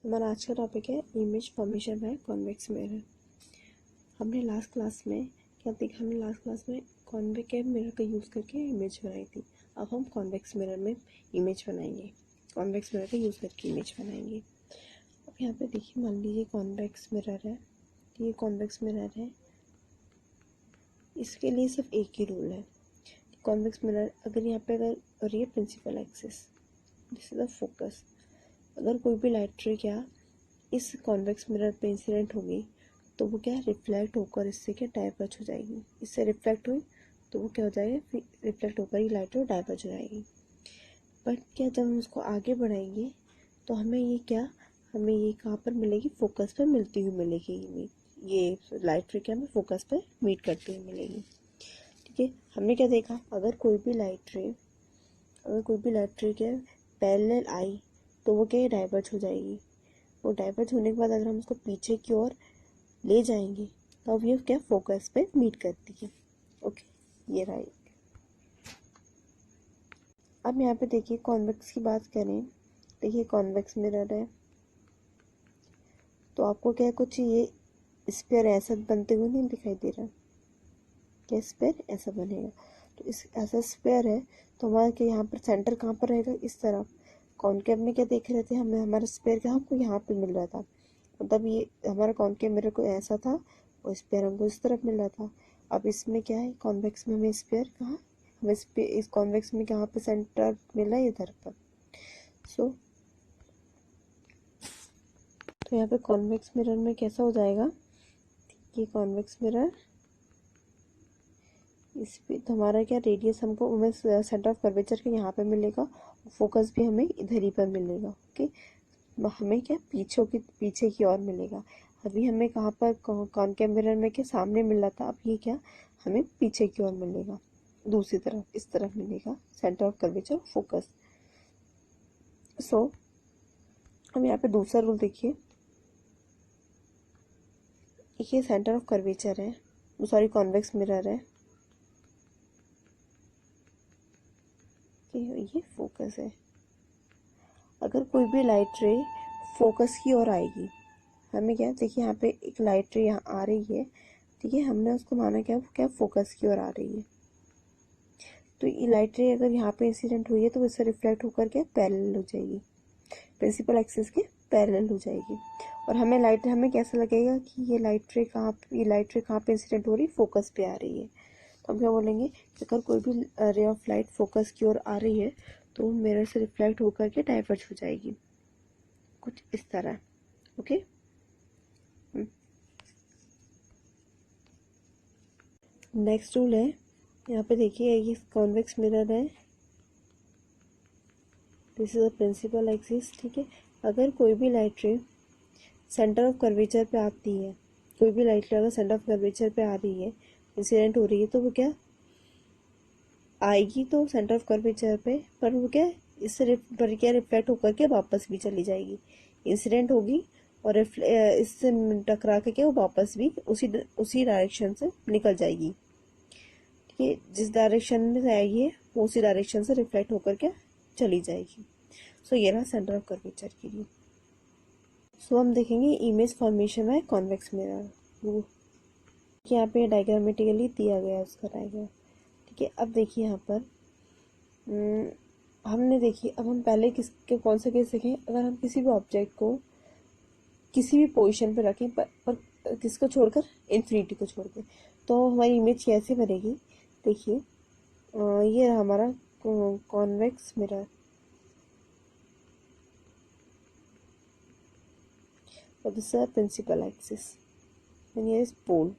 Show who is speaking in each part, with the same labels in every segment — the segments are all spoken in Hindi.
Speaker 1: हमारा आज का टॉपिक है image formation by convex mirror. हमने लास्ट क्लास में कॉन्वेक्स मिरर का यूज़ करके इमेज बनाई थी। अब हम कॉन्वेक्स मिरर में इमेज बनाएंगे, कॉन्वेक्स मिरर का यूज़ करके इमेज बनाएंगे। अब यहाँ पे देखिए, मान लीजिए कॉन्वेक्स मिरर है, ये कॉन्वेक्स मिरर है। इसके लिए सिर्फ एक ही रूल है, कॉन्वेक्स मिरर अगर यहाँ पे और ये principal axis, this is the focus. अगर कोई भी लाइट रे क्या इस कॉन्वेक्स मिरर पे इंसिडेंट होगी तो वो क्या रिफ्लेक्ट होकर इससे क्या डाइवर्ज हो जाएगी। इससे रिफ्लेक्ट हुई तो वो क्या हो जाएगा, फिर रिफ्लेक्ट होकर ही लाइट रे डाइवर्ज हो जाएगी। बट क्या जब हम उसको आगे बढ़ाएंगे तो हमें ये कहाँ पर मिलेगी, फोकस पर मिलती हुई मिलेगी। ये लाइट रे क्या हमें फोकस पर मीट करती हुई मिलेगी। ठीक है, हमने क्या देखा, अगर कोई भी लाइट रे क्या पैरेलल आई तो वो क्या डाइवर्ज हो जाएगी। वो डाइवर्ज होने के बाद अगर हम उसको पीछे की ओर ले जाएंगे तो अब ये क्या फोकस पे मीट करती है। ओके, ये राइट। अब यहाँ पे देखिए कॉन्वेक्स की बात करें, देखिए कॉन्वेक्स मिरर है तो आपको क्या कुछ ये स्फीयर ऐसा बनते हुए नहीं दिखाई दे रहा, क्या स्फीयर ऐसा बनेगा। तो इस ऐसा स्फीयर है तो हमारा क्या यहाँ पर सेंटर कहाँ पर रहेगा, इस तरफ। कॉन्केव में क्या देख रहे थे हमें, हमारा स्फीयर क्या हमको यहाँ पे मिल रहा था, मतलब ये हमारा कॉन्केव मिरर को ऐसा था और स्फीयर हमको इस तरफ मिल रहा था। अब इसमें क्या है, कॉन्वेक्स में हमें स्फीयर कहाँ, हमें इस कॉन्वेक्स में कहाँ पे सेंटर मिला है, इधर पर। सो तो यहाँ पे कॉन्वेक्स मिरर में कैसा हो जाएगा, ये कॉन्वेक्स मिरर इस पे तो हमारा क्या रेडियस हमको हमें सेंटर ऑफ कर्वेचर के यहाँ पे मिलेगा, फोकस भी हमें इधर ही पर मिलेगा। ओके, हमें क्या पीछे की ओर मिलेगा। अभी हमें कहाँ पर कॉनकेव मिरर में क्या सामने मिल रहा था, अब ये क्या हमें पीछे की ओर मिलेगा, दूसरी तरफ इस तरफ मिलेगा सेंटर ऑफ कर्वेचर फोकस। सो हम यहाँ पे दूसरा रूल देखिए, ये सेंटर ऑफ कर्वेचर है, सॉरी कॉन्वेक्स मिरर है, ये फोकस है। अगर कोई भी लाइट रे फोकस की ओर आएगी, हमें क्या देखिए यहाँ पे एक लाइट रे यहाँ आ रही है, ठीक है, हमने उसको माना क्या फोकस की ओर आ रही है। तो ये लाइट रे अगर यहाँ पे इंसिडेंट हुई है तो इससे रिफ्लेक्ट होकर के पैरेलल हो जाएगी, प्रिंसिपल एक्सिस के पैरेलल हो जाएगी। और हमें कैसा लगेगा कि ये लाइट रे कहाँ पे इंसिडेंट हो रही, फोकस पे आ रही है। तो हम क्या बोलेंगे कि अगर कोई भी रे ऑफ लाइट फोकस की ओर आ रही है तो मिरर से रिफ्लेक्ट होकर के डाइवर्ज हो जाएगी, कुछ इस तरह। ओके, नेक्स्ट रूल है, यहाँ पे देखिए ये कॉन्वेक्स मिरर है, this is a principal axis. ठीक है, अगर कोई भी लाइट रे सेंटर ऑफ कर्वेचर पे आती है, कोई भी लाइट रे अगर सेंटर ऑफ कर्वेचर पे आ रही है, इंसिडेंट हो रही है, तो वो क्या आएगी तो सेंटर ऑफ कर्वेचर पे, पर वो क्या इससे पर क्या रिफ्लेक्ट होकर के वापस भी चली जाएगी। इंसिडेंट होगी और इससे टकरा के वो वापस भी उसी डायरेक्शन से निकल जाएगी। ठीक है, जिस डायरेक्शन में जाएगी वो उसी डायरेक्शन से रिफ्लेक्ट होकर के चली जाएगी। सो ये रहा सेंटर ऑफ कर्वेचर के लिए। सो हम देखेंगे इमेज फॉर्मेशन है कॉन्वेक्स मिरर, यहाँ पे डायग्रामेटिकली दिया गया है उसका डायग्राम। ठीक है, अब देखिए यहाँ पर हमने देखी, अब हम पहले कौन से केस देखें, अगर हम किसी भी ऑब्जेक्ट को किसी भी पोजीशन पर रखें पर किसको छोड़कर, इन्फिनिटी को छोड़कर, तो हमारी इमेज कैसे बनेगी। देखिए ये रहा हमारा कॉन्वेक्स मिरर, और this is principal axis and here is pole.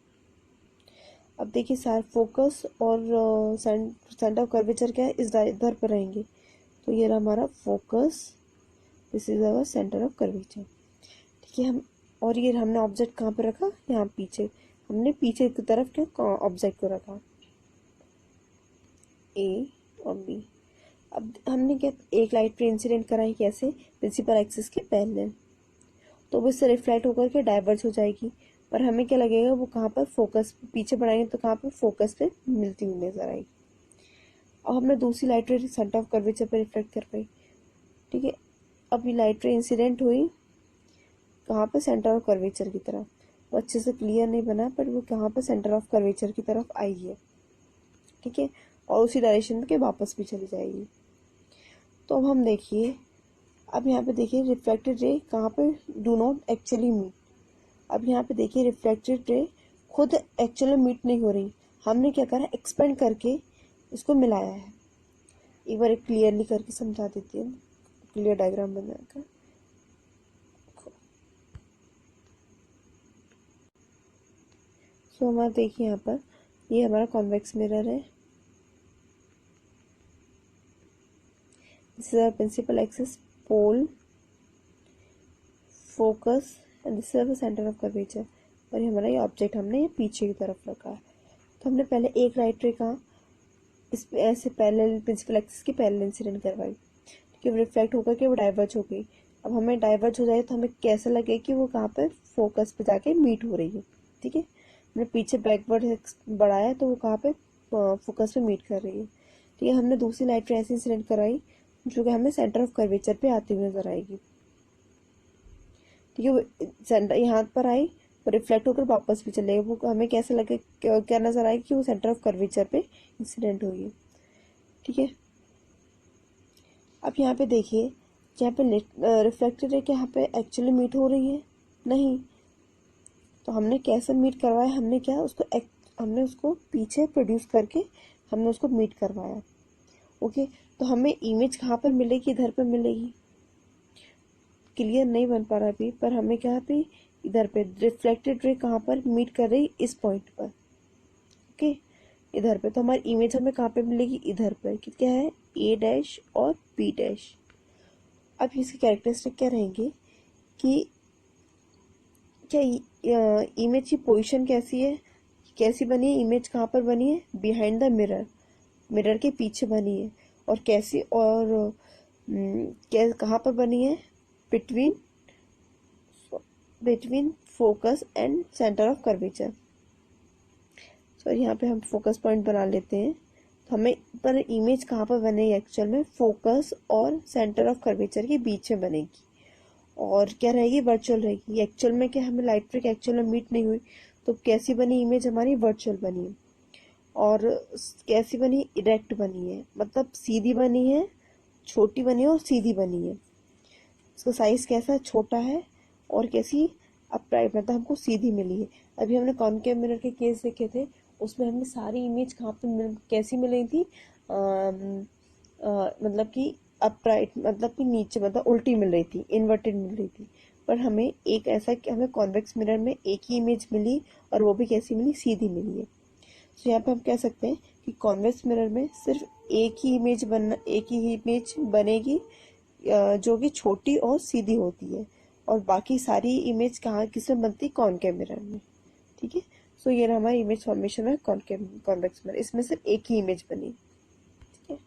Speaker 1: अब देखिए सारे फोकस और सेंटर ऑफ कर्वेचर क्या है, इधर पर रहेंगे, तो ये रहा हमारा focus, this is our centre of curvature. ठीक है, हम और ये हमने ऑब्जेक्ट कहाँ पे रखा, यहाँ पीछे, हमने पीछे की तरफ क्या ऑब्जेक्ट को रखा, ए और बी। अब हमने क्या एक लाइट पे इंसिडेंट कराई, कैसे, प्रिंसिपल एक्सिस के पैरेलल, तो वो इससे रिफ्लेक्ट होकर के डाइवर्ज हो जाएगी, पर हमें क्या लगेगा वो कहाँ पर फोकस, पीछे बढ़ाएंगे तो कहाँ पर फोकस पे मिलती हुई नजर आएगी। अब हमने दूसरी लाइट रे सेंटर ऑफ कर्वेचर पे रिफ्लेक्ट कर पाई। ठीक है, अब ये लाइट रे इंसिडेंट हुई कहाँ पे, सेंटर ऑफ कर्वेचर की तरफ। वो अच्छे से क्लियर नहीं बना, पर वो कहाँ पे, सेंटर ऑफ कर्वेचर की तरफ आई है, ठीक है, और उसी डायरेक्शन में के वापस भी चली जाएगी। तो अब हम देखिए, अब यहाँ पे देखिए रिफ्लेक्टेड रे कहाँ पे डू नॉट एक्चुअली मीट। अब यहाँ पे देखिए रिफ्लेक्टेड रे खुद एक्चुअली मीट नहीं हो रही, हमने क्या करा, एक्सपेंड करके इसको मिलाया है। एक बार क्लियरली करके समझा देती हूँ, क्लियर डायग्राम बनाकर। सो हमारा देखिए यहाँ पर ये हमारा कॉन्वेक्स मिरर है, this is our principal axis, pole, focus and this is our centre of curvature. और ये हमारा ये ऑब्जेक्ट हमने ये पीछे की तरफ रखा है। तो हमने पहले एक राइट रे का इस ऐसे पैरेलल प्रिंसिपल एक्सिस की पैरेलल इंसिडेंट करवाई, कि वो रिफ्लेक्ट होकर के वो डाइवर्ज हो गई। अब हमें डाइवर्ज हो जाए तो हमें कैसा लगे कि वो कहाँ पर फोकस पे जाके मीट हो रही है, ठीक है। हमने पीछे बैकवर्ड बढ़ाया तो वो कहाँ पे फोकस पे मीट कर रही है, ठीक है। हमने दूसरी लाइट रे ऐसी इंसिडेंट कराई जो कि हमें सेंटर ऑफ कर्वेचर पे आती हुई नजर आएगी, ठीक है। वो सेंटर यहाँ पर आई, वो रिफ्लेक्ट होकर वापस भी चलेगा, वो हमें कैसे लगे, क्या नजर आएगी कि वो सेंटर ऑफ कर्वेचर पे इंसिडेंट हुई है, ठीक है। अब यहाँ पे देखिए, जहाँ पे रिफ्लेक्टेड है, क्या यहाँ पे एक्चुअली मीट हो रही है, नहीं। तो हमने कैसे मीट करवाया, हमने क्या उसको हमने उसको पीछे प्रोड्यूस करके हमने उसको मीट करवाया, ओके। तो हमें इमेज कहाँ पर मिलेगी, इधर पर मिलेगी, क्लियर नहीं बन पा रहा अभी, पर हमें क्या पे, इधर पे रिफ्लेक्टेड रे कहाँ पर मीट कर रही, इस पॉइंट पर, ओके, इधर पे। तो हमारी इमेज हमें कहाँ पे मिलेगी, इधर पर, कि क्या है, ए डैश और बी डैश। अब इसकी कैरेक्टरिस्टिक क्या रहेंगे कि क्या इमेज की पोजीशन कैसी है, कैसी बनी है, इमेज कहाँ पर बनी है, बिहाइंड द मिरर, मिरर के पीछे बनी है, और कैसी, और कहाँ पर बनी है, between between focus and centre of curvature. So यहाँ पे हम फोकस पॉइंट बना लेते हैं। तो हमें पर इमेज कहाँ पर बनेगी, एक्चुअल में फोकस और सेंटर ऑफ कर्वेचर के बीच में बनेगी, और क्या रहेगी, वर्चुअल रहेगी। एक्चुअल में क्या, हमें लाइट ट्रिक एक्चुअल में मीट नहीं हुई, तो कैसी बनी इमेज हमारी, वर्चुअल बनी है। और कैसी बनी, इरेक्ट बनी है, मतलब सीधी बनी है, छोटी बनी है और सीधी बनी है। उसका साइज कैसा है, छोटा है, और कैसी, अपराइट, मतलब हमको सीधी मिली है। अभी हमने कॉनकेव मिरर के केस देखे थे, उसमें हमें सारी इमेज कहाँ पे कैसी मिली थी, मतलब कि अपराइट, मतलब कि नीचे, मतलब उल्टी मिल रही थी, इन्वर्टेड मिल रही थी। पर हमें एक ऐसा कि हमें कॉन्वेक्स मिरर में एक ही इमेज मिली, और वो भी कैसी मिली, सीधी मिली है। तो यहाँ पे हम कह सकते हैं कि कॉन्वेक्स मिरर में सिर्फ एक ही इमेज बनेगी, जो कि छोटी और सीधी होती है, और बाकी सारी इमेज कहाँ किसमें बनती, कॉनकेव मिरर में, ठीक है। सो ये हमारी इमेज फॉर्मेशन है कॉनकेव कॉन्वेक्स मिरर, इसमें सिर्फ एक ही इमेज बनी, ठीक है।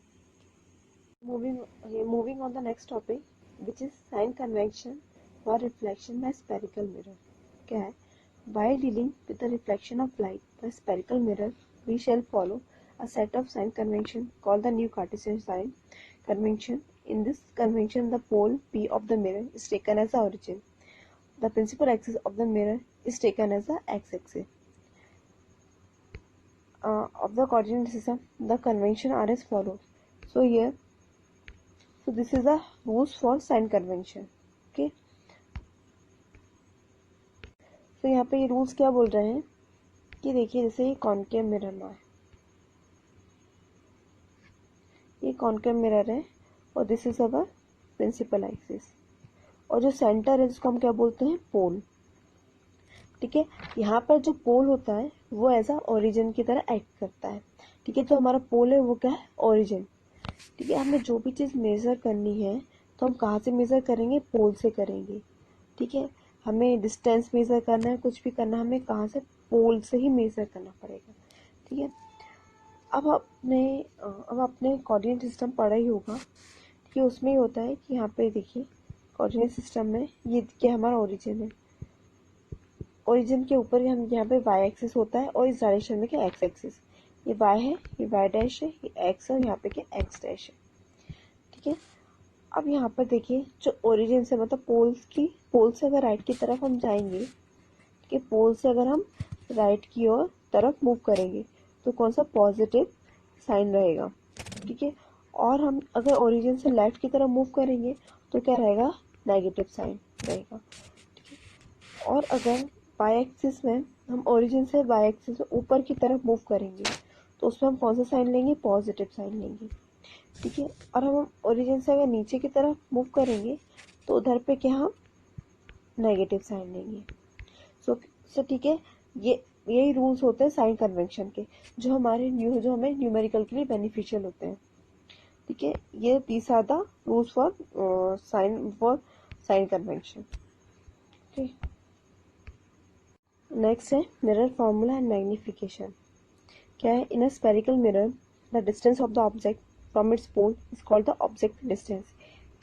Speaker 1: Moving on the next topic, which is sine convention for reflection by spherical mirror. क्या है, while dealing with the reflection of light by spherical mirror, we shall follow a set of sign convention called the new Cartesian sign convention. In this convention, the pole P of the mirror is taken as the origin. The principal axis of the mirror is taken as the x-axis. Of the coordinate system, the convention are as follows. So here, so this is the rules for sign convention. Okay. तो यहाँ पे ये रूल्स क्या बोल रहे हैं कि देखिए, जैसे ये कॉनकेव मिरर है, ये कॉनकेव मिरर है, और this is our principal axis, और जो सेंटर है जिसको हम क्या बोलते हैं, पोल, ठीक है। यहाँ पर जो पोल होता है वो ऐसा ओरिजिन की तरह एक्ट करता है, ठीक है। तो हमारा पोल है वो क्या है, ओरिजिन, ठीक है। हमें जो भी चीज़ मेज़र करनी है तो हम कहाँ से मेज़र करेंगे, पोल से करेंगे, ठीक है। हमें डिस्टेंस मेज़र करना है, कुछ भी करना, हमें कहाँ से, पोल से ही मेज़र करना पड़ेगा, ठीक है। अब आपने कोऑर्डिनेट सिस्टम पढ़ा ही होगा, ठीक है। उसमें ही होता है कि यहाँ पे देखिए, कोऑर्डिनेट सिस्टम में ये क्या हमारा ओरिजिन है, ओरिजिन के ऊपर हम यहाँ पे वाई एक्सिस होता है, और इस डायरेक्शन में क्या, एक्स एक्सिस, ये वाई है, ये वाई डैश है, ये एक्स है, और यहाँ पे क्या, एक्स डैश है, ठीक है। अब यहाँ पर देखिए जो ओरिजिन से मतलब पोल से अगर राइट की तरफ हम जाएंगे कि पोल से अगर हम राइट की ओर तरफ मूव करेंगे तो कौन सा पॉजिटिव साइन रहेगा, ठीक है। और हम अगर ओरिजिन से लेफ्ट की तरफ मूव करेंगे तो क्या रहेगा, नेगेटिव साइन रहेगा। और अगर वाई एक्सिस में हम ओरिजिन से वाई एक्सिस में ऊपर की तरफ मूव करेंगे तो उसमें हम कौन सा साइन लेंगे, पॉजिटिव साइन लेंगे, ठीक है। और हम ओरिजिन से अगर नीचे की तरफ मूव करेंगे तो उधर पे क्या हम नेगेटिव साइन लेंगे। सो ठीक है, ये यही रूल्स होते हैं साइन कन्वेंशन के, जो हमें न्यूमेरिकल के लिए बेनिफिशियल होते हैं, ठीक है। ये these are the rules for sign convention. Next है मिरर फॉर्मूला एंड मैग्निफिकेशन। क्या है, in a spherical mirror the distance of the object from its pole is called the object distance.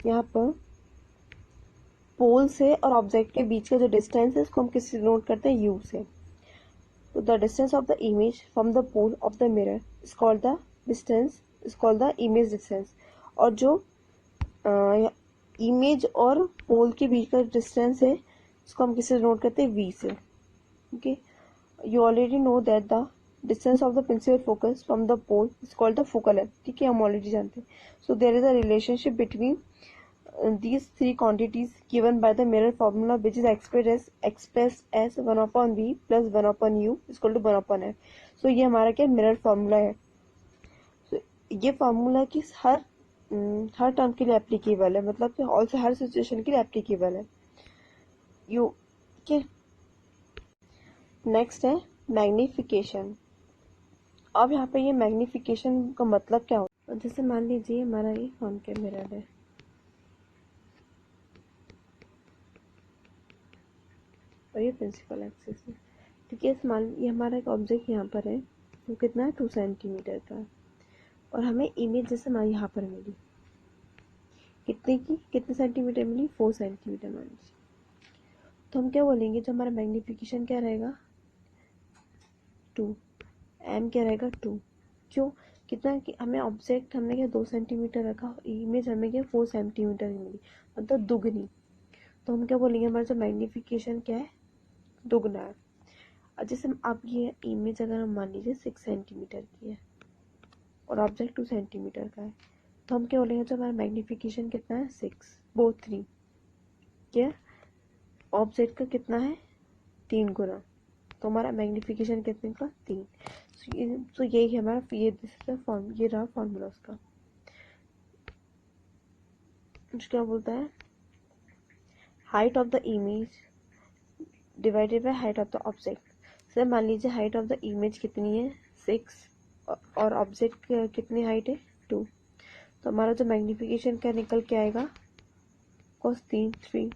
Speaker 1: यहाँ पर पोल से और ऑब्जेक्ट के बीच का जो डिस्टेंस है इसको हम किससे नोट करते हैं, यू से। तो the distance of the image from the pole of the mirror is called the image distance. और जो इमेज और पोल के बीच का डिस्टेंस है इसको हम किससे नोट करते हैं, वी से, okay. You already know that the distance of the principal focus from the pole is called the focal length, ठीक है, हम ऑलरेडी जानते हैं। So there is a relationship between these three quantities given by the mirror formula, which is expressed as 1 upon v plus 1 upon u is equal to 1 upon f। So ये हमारा क्या मिरर फॉर्मूला है। so ये फार्मूला की हर टर्म के लिए एप्लीकेबल है, मतलब कि ऑल्सो हर सिचुएशन के लिए एप्लीकेबल है। यू ठीक है। नेक्स्ट है मैग्निफिकेशन। अब यहाँ पे ये मैग्निफिकेशन का मतलब क्या होता है, जैसे मान लीजिए हमारा ये कॉनकेव मिरर है और ये प्रिंसिपल एक्सिस है, ठीक है। ये हमारा एक ऑब्जेक्ट यहाँ पर है, वो कितना है, 2 सेंटीमीटर का है। और हमें इमेज जैसे हमारे यहाँ पर मिली, कितने सेंटीमीटर मिली, 4 सेंटीमीटर मान लीजिए। तो हम क्या बोलेंगे, जो हमारा मैग्निफिकेशन क्या रहेगा, 2, एम क्या रहेगा 2। क्यों, कितना कि हमें ऑब्जेक्ट हमने क्या 2 सेंटीमीटर रखा, इमेज हमें क्या 4 सेंटीमीटर की मिली, मतलब दुगनी। तो हम क्या बोलेंगे, हमारा जो मैग्निफिकेशन क्या है, दुगना है। और जैसे आप ये इमेज अगर हम मान लीजिए 6 सेंटीमीटर की है और ऑब्जेक्ट 2 सेंटीमीटर का है, तो हम क्या बोलेंगे, जो हमारा मैग्निफिकेशन कितना है, 6 बोथ 3, क्या ऑब्जेक्ट का कितना है, 3 गुना, तो हमारा मैग्निफिकेशन कितने का, 3। तो यही है हमारा, ये रहा फॉर्मूला उसका। क्या बोलता है, height of the image divided by height of the object. Sir मान लीजिए हाइट ऑफ द इमेज कितनी है, 6 और ऑब्जेक्ट कितनी हाइट है, 2। तो हमारा जो मैग्निफिकेशन क्या निकल के आएगा, cos 3।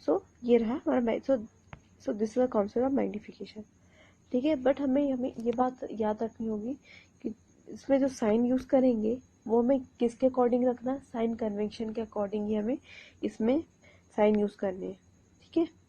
Speaker 1: सो ये रहा हमारा, so this is the concept of magnification, ठीक है। बट हमें ये बात याद रखनी होगी कि इसमें जो साइन यूज करेंगे वो हमें किसके अकॉर्डिंग रखना, साइन कन्वेंशन के अकॉर्डिंग ही हमें इसमें साइन यूज करने हैं, ठीक है।